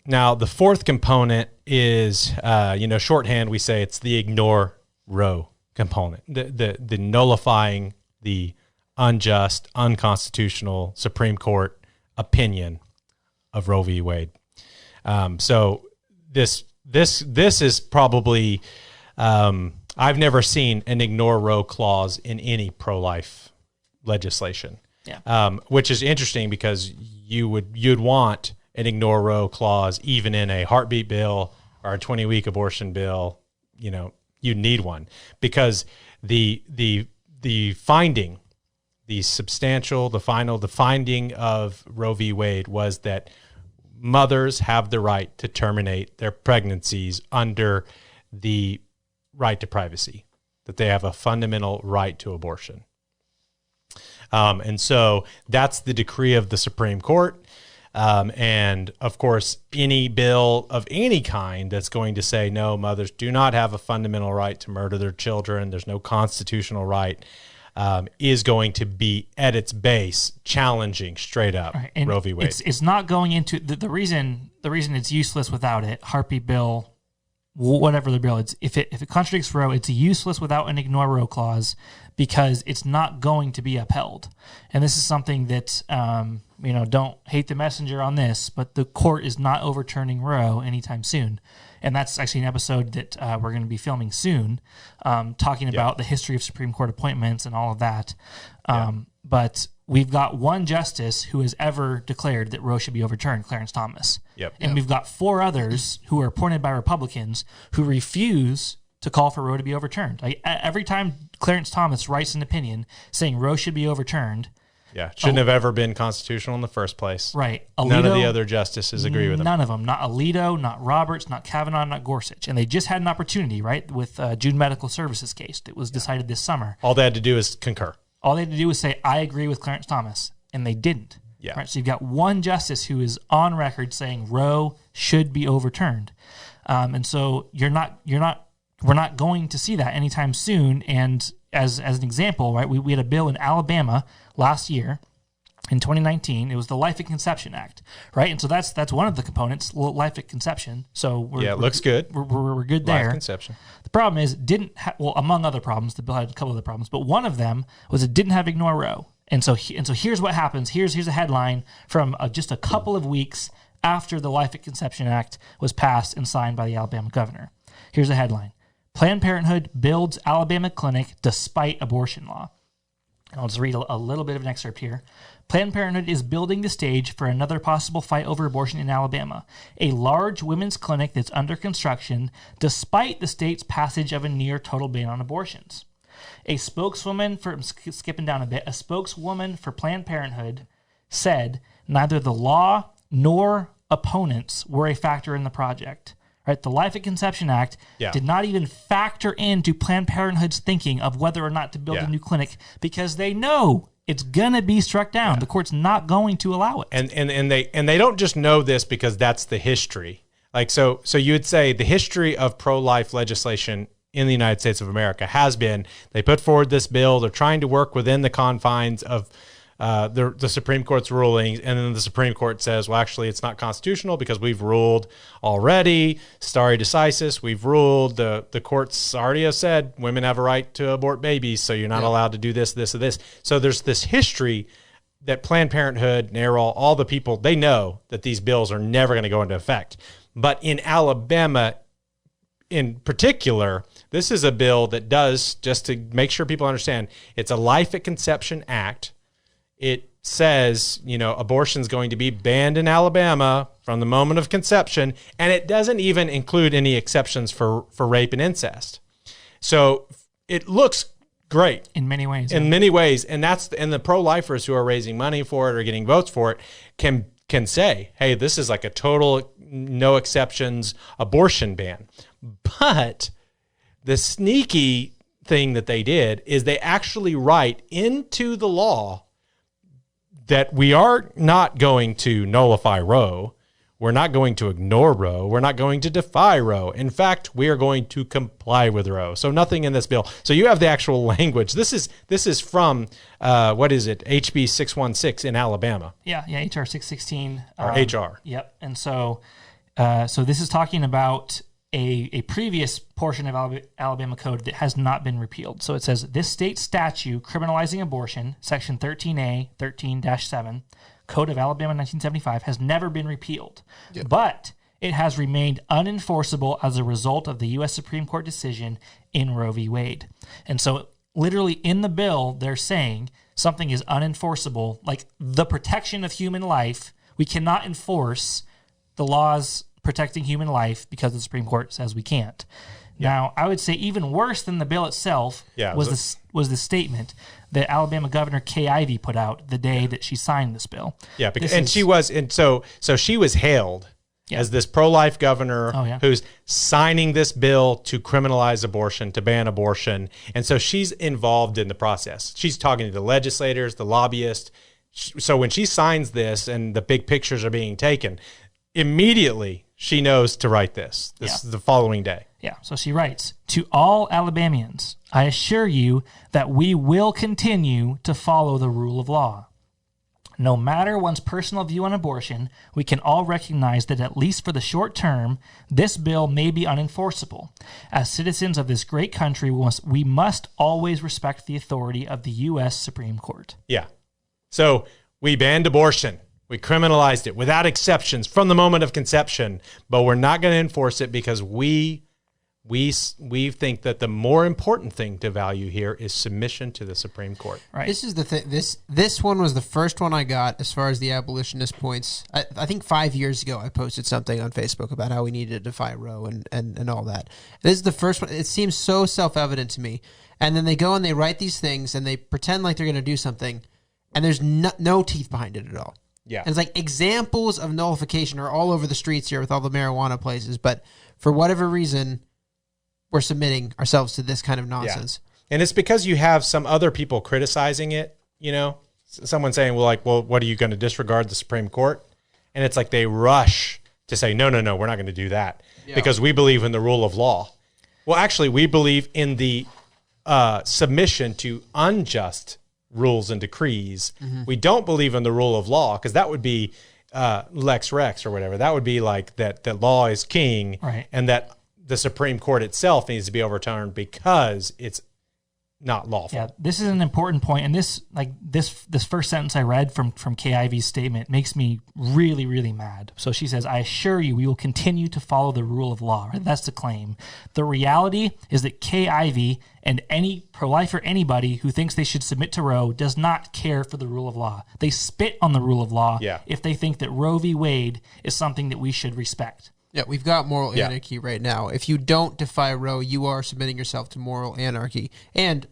now the fourth component is, shorthand, we say it's the ignore Roe component, the nullifying the unjust, unconstitutional Supreme Court opinion of Roe v. Wade. So this is probably, I've never seen an ignore Roe clause in any pro-life legislation. Yeah. Which is interesting because you'd want an ignore Roe clause even in a heartbeat bill or a 20-week abortion bill. You need one because the finding, the finding of Roe v. Wade was that mothers have the right to terminate their pregnancies under the right to privacy, that they have a fundamental right to abortion. And so that's the decree of the Supreme Court. And of course, any bill of any kind that's going to say, no, mothers do not have a fundamental right to murder their children, there's no constitutional right, is going to be at its base challenging straight up Roe v. Wade. It's not going into the reason it's useless without it. Heartbeat bill, whatever the bill, if it contradicts Roe, it's useless without an ignore Roe clause because it's not going to be upheld. And this is something that don't hate the messenger on this, but the court is not overturning Roe anytime soon. And that's actually an episode that we're going to be filming soon, talking about the history of Supreme Court appointments and all of that. But we've got one justice who has ever declared that Roe should be overturned, Clarence Thomas. And we've got 4 others who are appointed by Republicans who refuse to call for Roe to be overturned. Every time Clarence Thomas writes an opinion saying Roe should be overturned, shouldn't have ever been constitutional in the first place. Right. None of the other justices agree with him. None of them. Not Alito, not Roberts, not Kavanaugh, not Gorsuch. And they just had an opportunity, right, with June Medical Services case that was decided this summer. All they had to do is concur. All they had to do was say, I agree with Clarence Thomas. And they didn't. Right? So you've got one justice who is on record saying Roe should be overturned. And so we're not going to see that anytime soon. And as an example, right, we had a bill in Alabama last year in 2019. It was the Life at Conception Act, right? And so that's one of the components, life at conception. So it looks good. We're good there. Life conception. The problem is among other problems, the bill had a couple other problems, but one of them was it didn't have ignore Roe. And so here's what happens. Here's a headline from just a couple of weeks after the Life at Conception Act was passed and signed by the Alabama governor. Here's a headline. Planned Parenthood builds Alabama clinic despite abortion law. I'll just read a little bit of an excerpt here. Planned Parenthood is building the stage for another possible fight over abortion in Alabama, a large women's clinic that's under construction despite the state's passage of a near total ban on abortions. A spokeswoman for Planned Parenthood said neither the law nor opponents were a factor in the project. Right, the Life at Conception Act did not even factor into Planned Parenthood's thinking of whether or not to build a new clinic because they know it's gonna be struck down. The court's not going to allow it. And they don't just know this because that's the history. Like so you would say the history of pro-life legislation in the United States of America has been they put forward this bill, they're trying to work within the confines of the Supreme Court's rulings, and then the Supreme Court says, well, actually, it's not constitutional because we've ruled already. Stare decisis, we've ruled. The courts already have said women have a right to abort babies, so you're not allowed to do this, this, or this. So there's this history that Planned Parenthood, NARAL, all the people, they know that these bills are never going to go into effect. But in Alabama, in particular, this is a bill that does, just to make sure people understand, it's a Life at Conception Act. It says, abortion is going to be banned in Alabama from the moment of conception, and it doesn't even include any exceptions for rape and incest. So it looks great in many ways. In many ways, and the pro-lifers who are raising money for it or getting votes for it can say, hey, this is like a total no exceptions abortion ban. But the sneaky thing that they did is they actually write into the law that we are not going to nullify Roe. We're not going to ignore Roe. We're not going to defy Roe. In fact, we are going to comply with Roe. So nothing in this bill. So you have the actual language. This is from, HB 616 in Alabama. Yeah, HR 616. Or HR. Yep. And so So this is talking about a previous portion of Alabama code that has not been repealed. So it says, this state statute criminalizing abortion, section 13A, 13-7, Code of Alabama 1975, has never been repealed. Yep. But it has remained unenforceable as a result of the U.S. Supreme Court decision in Roe v. Wade. And so literally in the bill, they're saying something is unenforceable, like the protection of human life. We cannot enforce the laws protecting human life because the Supreme Court says we can't. Yeah. Now, I would say even worse than the bill itself was the statement that Alabama Governor Kay Ivey put out the day that she signed this bill. Yeah, so she was hailed as this pro-life governor who's signing this bill to criminalize abortion, to ban abortion. And so she's involved in the process. She's talking to the legislators, the lobbyists. So when she signs this and the big pictures are being taken, immediately she knows to write this is the following day. Yeah, so she writes, to all Alabamians, I assure you that we will continue to follow the rule of law. No matter one's personal view on abortion, we can all recognize that at least for the short term, this bill may be unenforceable. As citizens of this great country, we must always respect the authority of the U.S. Supreme Court. Yeah. So we banned abortion. We criminalized it without exceptions from the moment of conception, but we're not going to enforce it because we think that the more important thing to value here is submission to the Supreme Court. Right. This is the thing. This one was the first one I got as far as the abolitionist points. I think 5 years ago I posted something on Facebook about how we needed to defy Roe and all that. This is the first one. It seems so self-evident to me. And then they go and they write these things and they pretend like they're going to do something, and there's no teeth behind it at all. Yeah. And it's like examples of nullification are all over the streets here with all the marijuana places, but for whatever reason, we're submitting ourselves to this kind of nonsense. Yeah. And it's because you have some other people criticizing it, someone saying, well, what are you going to disregard the Supreme Court? And it's like they rush to say, no, we're not going to do that because we believe in the rule of law. Well, actually, we believe in the submission to unjust rules and decrees. Mm-hmm. We don't believe in the rule of law because that would be Lex Rex or whatever. That would be like that law is king, right, and that the Supreme Court itself needs to be overturned because it's not lawful. Yeah, this is an important point, and this first sentence I read from Kay Ivey's statement makes me really, really mad. So she says, I assure you we will continue to follow the rule of law. Right? That's the claim. The reality is that Kay Ivey and any pro-lifer, anybody who thinks they should submit to Roe does not care for the rule of law. They spit on the rule of law if they think that Roe v. Wade is something that we should respect. Yeah, we've got moral anarchy right now. If you don't defy Roe, you are submitting yourself to moral anarchy and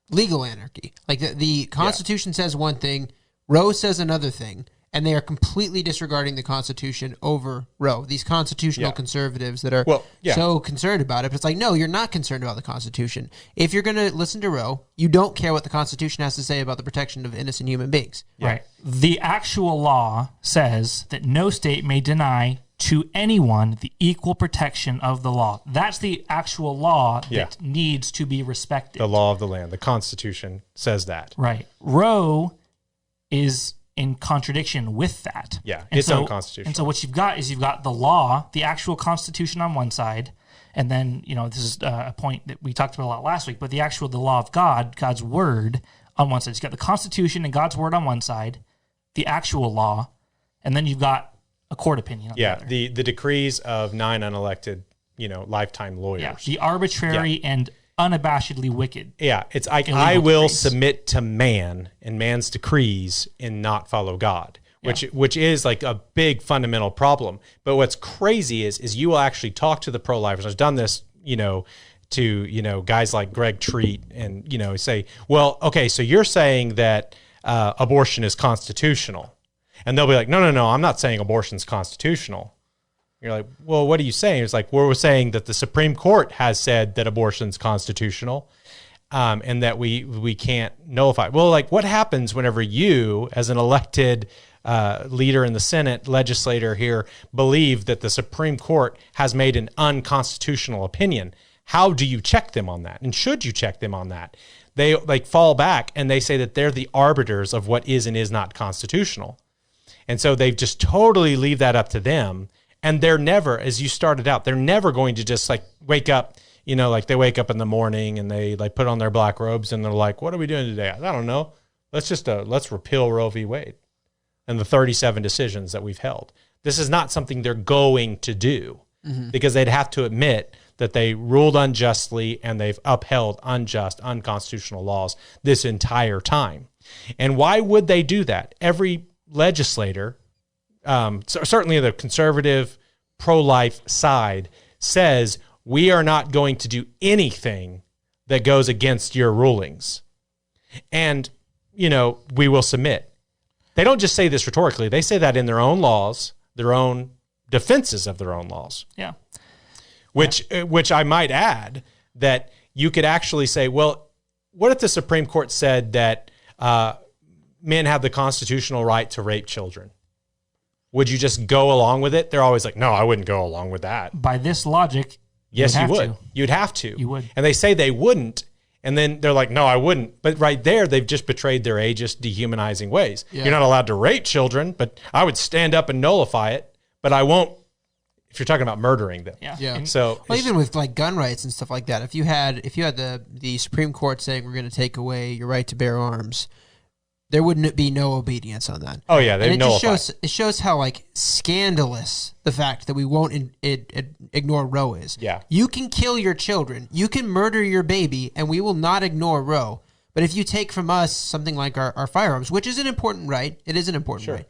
legal anarchy. Like the Constitution says one thing, Roe says another thing, and they are completely disregarding the Constitution over Roe. These constitutional conservatives that are so concerned about it. But it's like, no, you're not concerned about the Constitution. If you're going to listen to Roe, you don't care what the Constitution has to say about the protection of innocent human beings. Yeah. Right. The actual law says that no state may deny to anyone the equal protection of the law. That's the actual law that needs to be respected. The law of the land. The Constitution says that. Right. Roe is in contradiction with that. Yeah, it's unconstitutional. And so what you've got is the law, the actual Constitution on one side, and then, this is a point that we talked about a lot last week, but the law of God, God's word on one side. You've got the Constitution and God's word on one side, the actual law, and then you've got a court opinion on the other. the decrees of 9 unelected, lifetime lawyers. Yeah, the arbitrary and unabashedly wicked. Yeah, it's like I will submit to man and man's decrees and not follow God, which is like a big fundamental problem. But what's crazy is you will actually talk to the pro-lifers. I've done this, to guys like Greg Treat and say, well, okay, so you're saying that abortion is constitutional. And they'll be like, no, I'm not saying abortion's constitutional. You're like, well, what are you saying? It's like, well, we're saying that the Supreme Court has said that abortion's constitutional, and that we can't nullify. Well, like, what happens whenever you, as an elected leader in the Senate, legislator here, believe that the Supreme Court has made an unconstitutional opinion? How do you check them on that? And should you check them on that? They fall back and they say that they're the arbiters of what is and is not constitutional. And so they just totally leave that up to them. And they're never, as you started out, they're never going to just like wake up, like they wake up in the morning and they like put on their black robes and they're like, what are we doing today? I don't know. Let's repeal Roe v. Wade and the 37 decisions that we've held. This is not something they're going to do because they'd have to admit that they ruled unjustly and they've upheld unjust, unconstitutional laws this entire time. And why would they do that? Every legislator, certainly the conservative, pro-life side, says we are not going to do anything that goes against your rulings. And, we will submit. They don't just say this rhetorically. They say that in their own laws, their own defenses of their own laws. Yeah. Which I might add that you could actually say, well, what if the Supreme Court said that men have the constitutional right to rape children? Would you just go along with it? They're always like, no, I wouldn't go along with that. By this logic, yes, you would. You'd have to. You would. And they say they wouldn't, and then they're like, no, I wouldn't. But right there, they've just betrayed their ageist, dehumanizing ways. Yeah. You're not allowed to rape children, but I would stand up and nullify it, but I won't if you're talking about murdering them. Yeah. So even with like gun rights and stuff like that, if you had the Supreme Court saying we're going to take away your right to bear arms, there wouldn't be no obedience on that. Oh yeah, they know. It shows how like scandalous the fact that we won't ignore Roe is. Yeah, you can kill your children, you can murder your baby, and we will not ignore Roe. But if you take from us something like our firearms, which is an important right, it is an important right.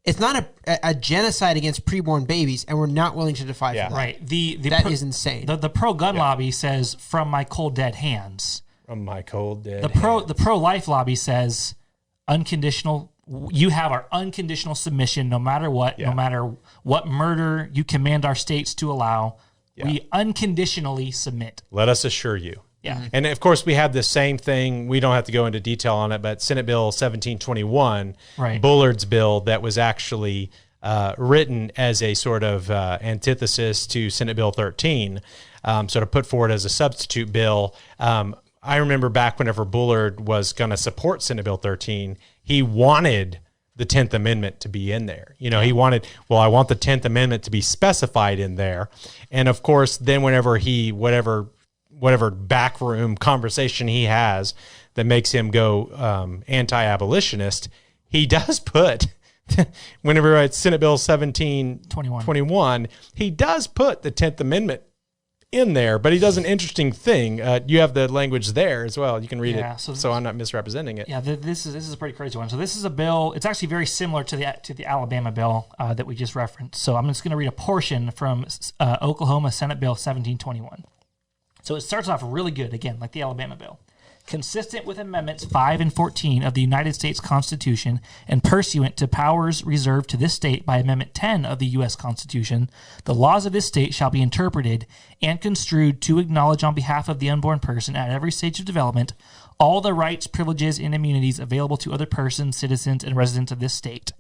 It's not a genocide against preborn babies, and we're not willing to defy for that. Right. That is insane. The pro-gun lobby says, from my cold, dead hands. From my cold, dead hands. The pro-life lobby says, unconditional, you have our unconditional submission no matter what, no matter what murder you command our states to allow. Yeah. We unconditionally submit. Let us assure you. Yeah. And of course, we have the same thing. We don't have to go into detail on it, but Senate Bill 1721, Bullard's bill that was actually written as a sort of antithesis to Senate Bill 13, sort of put forward as a substitute bill. I remember back whenever Bullard was going to support Senate Bill 13, he wanted the 10th Amendment to be in there. He wanted, I want the 10th Amendment to be specified in there. And of course, then whenever whatever backroom conversation he has that makes him go anti-abolitionist, he does put, whenever he writes Senate Bill 1721, he does put the 10th Amendment in there, but he does an interesting thing. You have the language there as well. You can read it, so I'm not misrepresenting it. Yeah, this is a pretty crazy one. So this is a bill. It's actually very similar to the Alabama bill that we just referenced. So I'm just going to read a portion from Oklahoma Senate Bill 1721. So it starts off really good, again, like the Alabama bill. Consistent with Amendments 5 and 14 of the United States Constitution and pursuant to powers reserved to this state by Amendment 10 of the U.S. Constitution, the laws of this state shall be interpreted and construed to acknowledge on behalf of the unborn person at every stage of development all the rights, privileges, and immunities available to other persons, citizens, and residents of this state.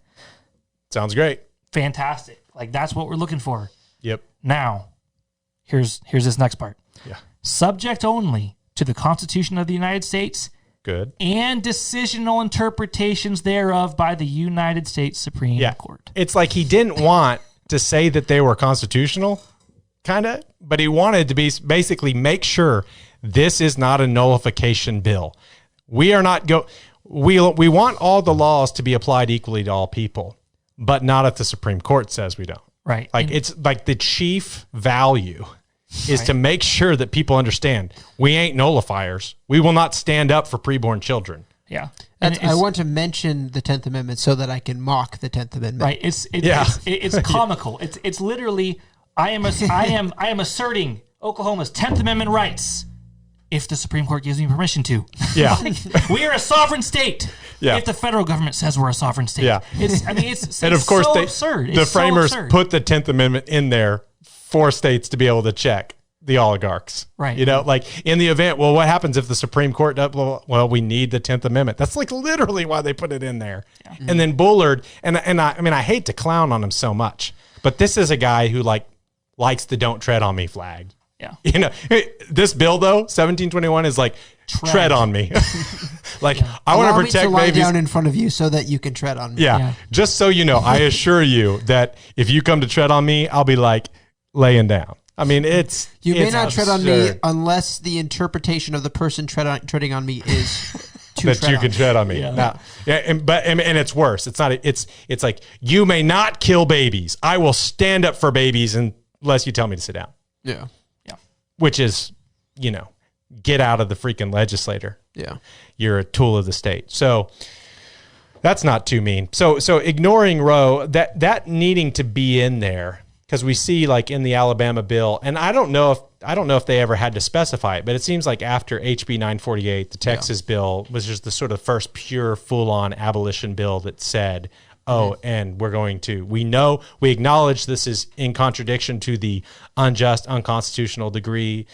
Sounds great. Fantastic. Like, that's what we're looking for. Yep. Now, here's this next part. Yeah. Subject only to the Constitution of the United States. Good. And decisional interpretations thereof by the United States Supreme Court. It's like he didn't want to say that they were constitutional, kind of, but he wanted to basically make sure this is not a nullification bill. We are not we want all the laws to be applied equally to all people, but not if the Supreme Court says we don't. Right. Like, it's like the chief value is to make sure that people understand we ain't nullifiers. We will not stand up for preborn children. Yeah. I want to mention the 10th Amendment so that I can mock the 10th Amendment. Right. It's comical. It's literally, I am asserting Oklahoma's 10th Amendment rights if the Supreme Court gives me permission to. Yeah. Like, we are a sovereign state. Yeah. If the federal government says we're a sovereign state. Yeah. And of course, so absurd. The framers put the 10th Amendment in there for states to be able to check the oligarchs. Right. Like in the event, what happens if the Supreme Court, well, we need the 10th Amendment. That's like literally why they put it in there. Yeah. Mm-hmm. And then Bullard, and I hate to clown on him so much, but this is a guy who likes the "Don't Tread on Me" flag. Yeah. You know, this bill though, 1721 is like tread on me. Like I want to protect lie babies down in front of you so that you can tread on me. Yeah. Just so you know, I assure you that if you come to tread on me, I'll be like laying down. I mean, you may not tread on me absurd unless the interpretation of the person treading on me is to that tread you on can me. tread on me. Yeah. Now, yeah, and it's worse. It's not. It's like you may not kill babies. I will stand up for babies unless you tell me to sit down. Yeah. Which is, you know, get out of the freaking legislator. Yeah. You're a tool of the state. So that's not too mean. So ignoring Roe, that needing to be in there, because we see like in the Alabama bill, and I don't know if they ever had to specify it, but it seems like after HB 948, the Texas bill was just the sort of first pure full-on abolition bill that said, and we acknowledge this is in contradiction to the unjust, unconstitutional decree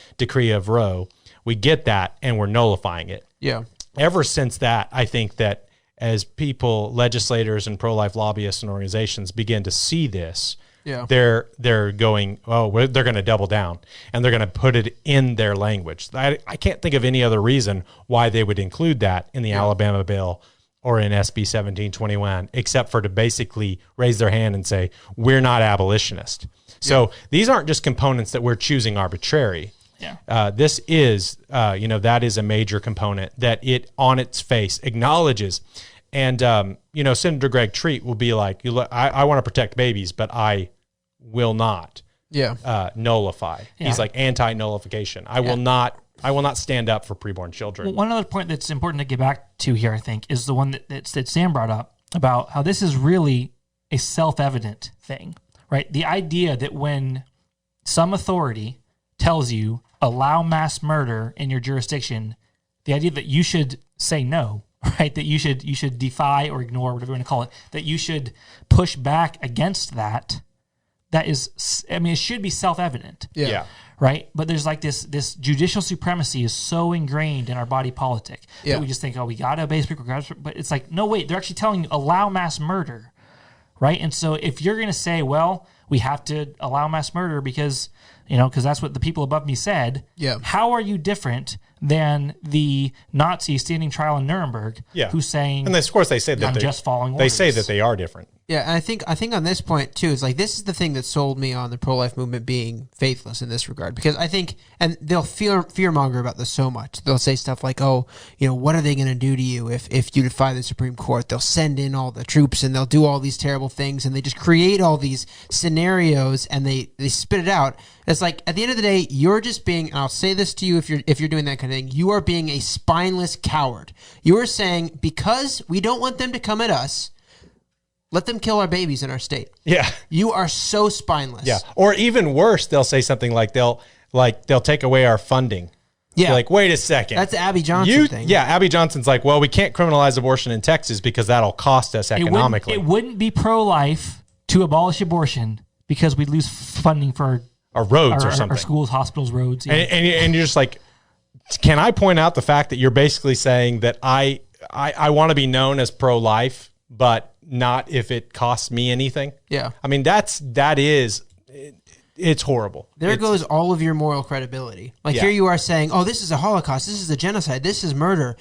of Roe. We get that, and we're nullifying it. Yeah. Ever since that, I think that as people, legislators and pro-life lobbyists and organizations begin to see this, they're going, they're going to double down, and they're going to put it in their language. I can't think of any other reason why they would include that in the Alabama bill or in SB 1721, except for to basically raise their hand and say, we're not abolitionist. So these aren't just components that we're choosing arbitrary. Yeah. This is, that is a major component that it on its face acknowledges. And, Senator Greg Treat will be like, I want to protect babies, but I will not nullify. Yeah. He's like anti-nullification. I will not stand up for preborn children. Well, one other point that's important to get back to here, I think, is the one that Sam brought up about how this is really a self-evident thing, right? The idea that when some authority tells you allow mass murder in your jurisdiction, the idea that you should say no, right? That you should defy or ignore, whatever you want to call it, that you should push back against that. That is, it should be self-evident. Yeah. Right? But there's like this judicial supremacy is so ingrained in our body politic that we just think, we got to obey Supreme Court. But it's like, no, wait, they're actually telling you allow mass murder, right? And so if you're going to say, well, we have to allow mass murder because that's what the people above me said, how are you different than the Nazi standing trial in Nuremberg who's saying, and of course they say that I'm just following orders. They say that they are different. Yeah, and I think on this point too is like this is the thing that sold me on the pro-life movement being faithless in this regard, because I think, and they'll fearmonger about this so much. They'll say stuff like, what are they going to do to you if you defy the Supreme Court? They'll send in all the troops and they'll do all these terrible things, and they just create all these scenarios and they spit it out. It's like at the end of the day, you're just being, and I'll say this to you if you're doing that kind of thing, you are being a spineless coward. You are saying, because we don't want them to come at us, let them kill our babies in our state. Yeah. You are so spineless. Yeah. Or even worse, they'll say something like they'll take away our funding. Yeah. You're like, wait a second. That's the Abby Johnson thing. Yeah. Abby Johnson's like, well, we can't criminalize abortion in Texas because that'll cost us economically. It wouldn't be pro-life to abolish abortion because we'd lose funding for our roads or something. Our schools, hospitals, roads. Yeah. And you're just like, can I point out the fact that you're basically saying that I want to be known as pro-life, but not if it costs me anything? Yeah. I mean, it's horrible. There goes all of your moral credibility. Like here you are saying, this is a Holocaust, this is a genocide, this is murder.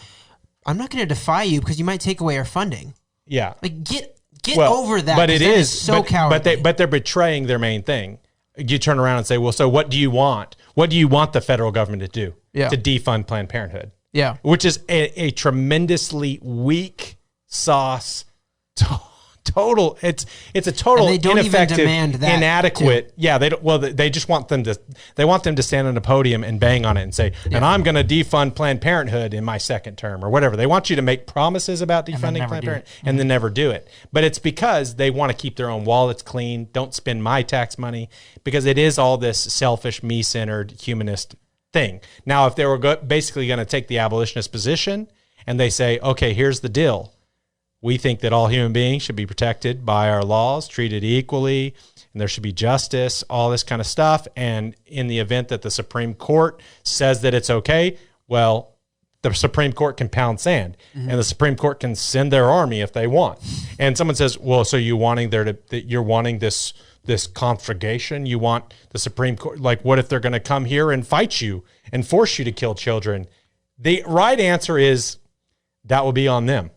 I'm not going to defy you because you might take away our funding. Yeah. Like get over that. But it is so cowardly. But they're betraying their main thing. You turn around and say, well, so what do you want? What do you want the federal government to do? Yeah. To defund Planned Parenthood. Yeah. Which is a tremendously weak sauce. Total. It's a total and they don't ineffective, even demand that inadequate. too. Yeah. They don't. Well, they just want them to. They want them to stand on a podium and bang on it and say, and I'm going to defund Planned Parenthood in my second term or whatever. They want you to make promises about defunding Planned Parenthood and then never do it. But it's because they want to keep their own wallets clean. Don't spend my tax money, because it is all this selfish, me-centered, humanist thing. Now, if they were basically going to take the abolitionist position and they say, okay, here's the deal. We think that all human beings should be protected by our laws, treated equally, and there should be justice, all this kind of stuff. And in the event that the Supreme Court says that it's okay, well, the Supreme Court can pound sand, and the Supreme Court can send their army if they want. And someone says, well, so you're wanting this this conflagration. You want the Supreme Court. Like, what if they're going to come here and fight you and force you to kill children? The right answer is that will be on them.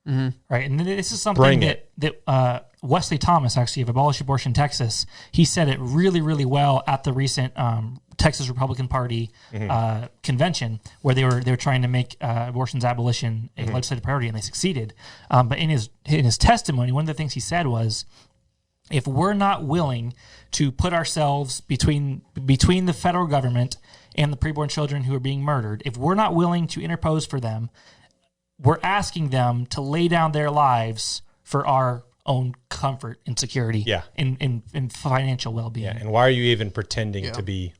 Mm-hmm. Right. And this is something that Wesley Thomas, actually, of Abolish Abortion Texas, he said it really, really well at the recent Texas Republican Party convention, where they were trying to make abortion's abolition a legislative priority, and they succeeded. But in his testimony, one of the things he said was, if we're not willing to put ourselves between the federal government and the preborn children who are being murdered, if we're not willing to interpose for them, we're asking them to lay down their lives for our own comfort and security, and financial well-being. Yeah, and why are you even pretending to be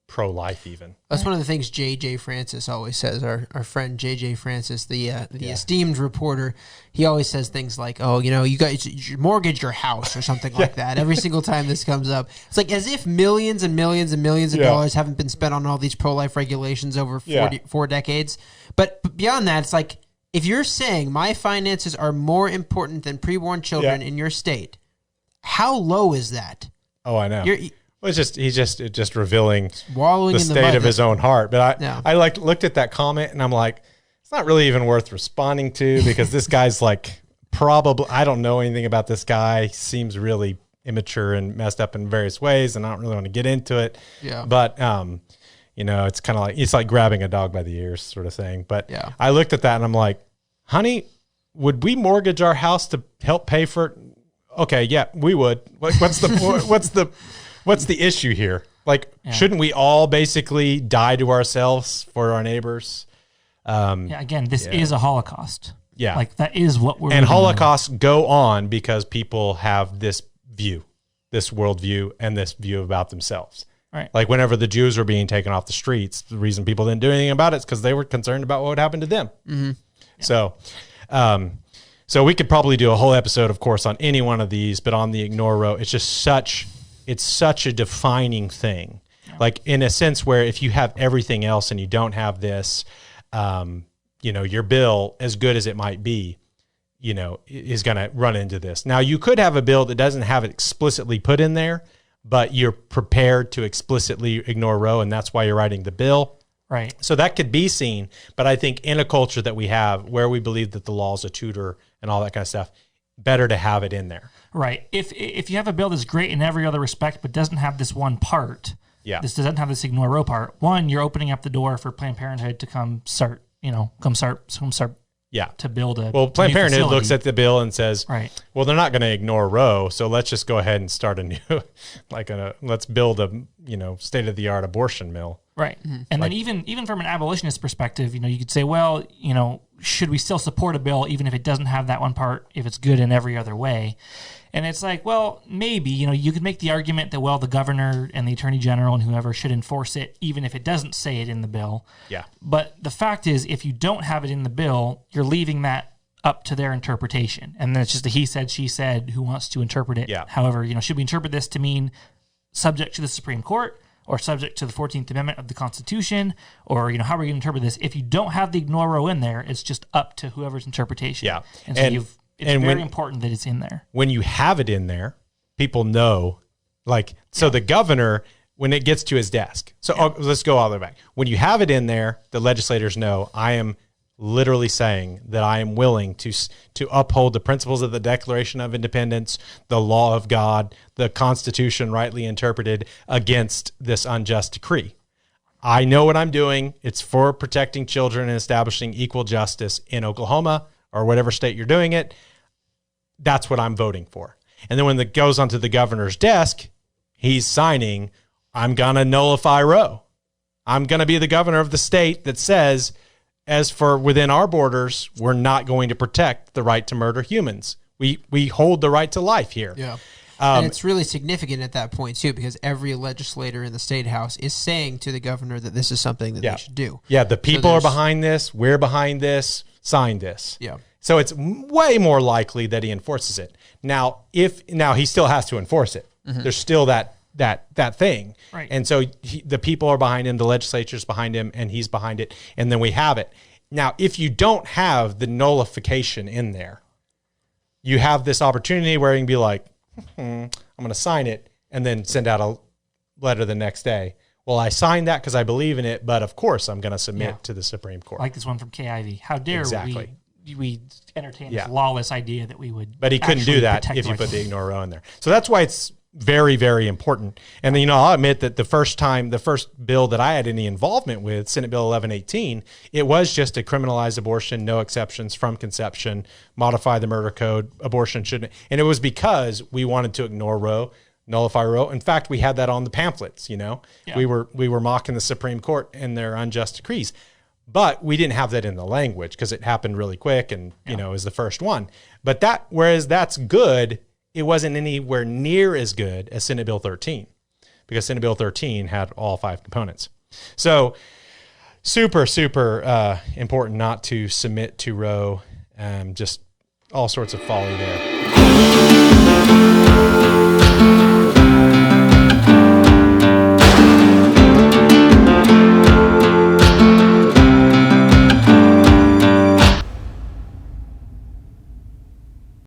pro-life even? That's one of the things J.J. Francis always says, our friend J.J. Francis, the esteemed reporter. He always says things like, oh, you guys mortgage your house or something like that every single time this comes up. It's like as if millions and millions and millions of dollars haven't been spent on all these pro-life regulations over 4 decades. But beyond that, it's like, if you're saying my finances are more important than preborn children in your state, how low is that? Oh, I know. He's just revealing the state of his own heart. But I looked at that comment and I'm like, it's not really even worth responding to, because this guy's like, probably, I don't know anything about this guy. He seems really immature and messed up in various ways, and I don't really want to get into it. Yeah. But it's kind of like grabbing a dog by the ears sort of thing. But I looked at that and I'm like, honey, would we mortgage our house to help pay for it? Okay, yeah, we would. What's the issue here? Like, shouldn't we all basically die to ourselves for our neighbors? Again, this is a Holocaust. Yeah. Like, that is what we're... And Holocausts go on because people have this view, this worldview, and this view about themselves. Right. Like, whenever the Jews were being taken off the streets, the reason people didn't do anything about it is because they were concerned about what would happen to them. Mm-hmm. Yeah. So we could probably do a whole episode, of course, on any one of these, but on the ignore row, it's just such a defining thing. Yeah. Like, in a sense where if you have everything else and you don't have this, your bill, as good as it might be, is going to run into this. Now, you could have a bill that doesn't have it explicitly put in there, but you're prepared to explicitly ignore Roe, and that's why you're writing the bill. Right. So that could be seen, but I think in a culture that we have where we believe that the law is a tutor and all that kind of stuff, better to have it in there. Right. If you have a bill that's great in every other respect but doesn't have this one part, this doesn't have this ignore Roe part, one, you're opening up the door for Planned Parenthood to come start to build a Planned Parenthood facility. Looks at the bill and says, right, well, they're not going to ignore Roe, so let's just go ahead and start a new, let's build a, state-of-the-art abortion mill. Right. Mm-hmm. And then even from an abolitionist perspective, you could say, well, should we still support a bill even if it doesn't have that one part, if it's good in every other way? And it's like, well, maybe, you could make the argument that, well, the governor and the attorney general and whoever should enforce it, even if it doesn't say it in the bill. Yeah. But the fact is, if you don't have it in the bill, you're leaving that up to their interpretation. And then it's just a he said, she said, who wants to interpret it. Yeah. However, should we interpret this to mean subject to the Supreme Court or subject to the 14th Amendment of the Constitution, or, how are we going to interpret this? If you don't have the ignore Roe in there, it's just up to whoever's interpretation. Yeah. And so it's very important that it's in there. When you have it in there, people know, the governor, when it gets to his desk. So let's go all the way back. When you have it in there, the legislators know, I am literally saying that I am willing to uphold the principles of the Declaration of Independence, the law of God, the Constitution rightly interpreted against this unjust decree. I know what I'm doing. It's for protecting children and establishing equal justice in Oklahoma or whatever state you're doing it. That's what I'm voting for. And then when it goes onto the governor's desk, he's signing, I'm going to nullify Roe. I'm going to be the governor of the state that says, as for within our borders, we're not going to protect the right to murder humans. We hold the right to life here. Yeah. And it's really significant at that point, too, because every legislator in the state house is saying to the governor that this is something that they should do. Yeah, the people are behind this. We're behind this. Sign this. Yeah. So it's way more likely that he enforces it. Now he still has to enforce it. Mm-hmm. There's still that thing. Right. And so the people are behind him, the legislature's behind him, and he's behind it, and then we have it. Now, if you don't have the nullification in there, you have this opportunity where you can be like, I'm going to sign it and then send out a letter the next day. Well, I signed that because I believe in it, but of course I'm going to submit to the Supreme Court. I like this one from KIV. How dare we entertain this lawless idea that we would. But he couldn't do that if you put the ignore Roe in there. So that's why it's very, very important. And I'll admit that the first bill that I had any involvement with, Senate Bill 1118, it was just to criminalize abortion, no exceptions from conception, modify the murder code, abortion shouldn't. And it was because we wanted to ignore Roe, nullify Roe. In fact, we had that on the pamphlets. We were mocking the Supreme Court and their unjust decrees. But we didn't have that in the language because it happened really quick and, is the first one. But whereas that's good, it wasn't anywhere near as good as Senate Bill 13 because Senate Bill 13 had all 5 components. So super, super important not to submit to Roe. Just all sorts of folly there.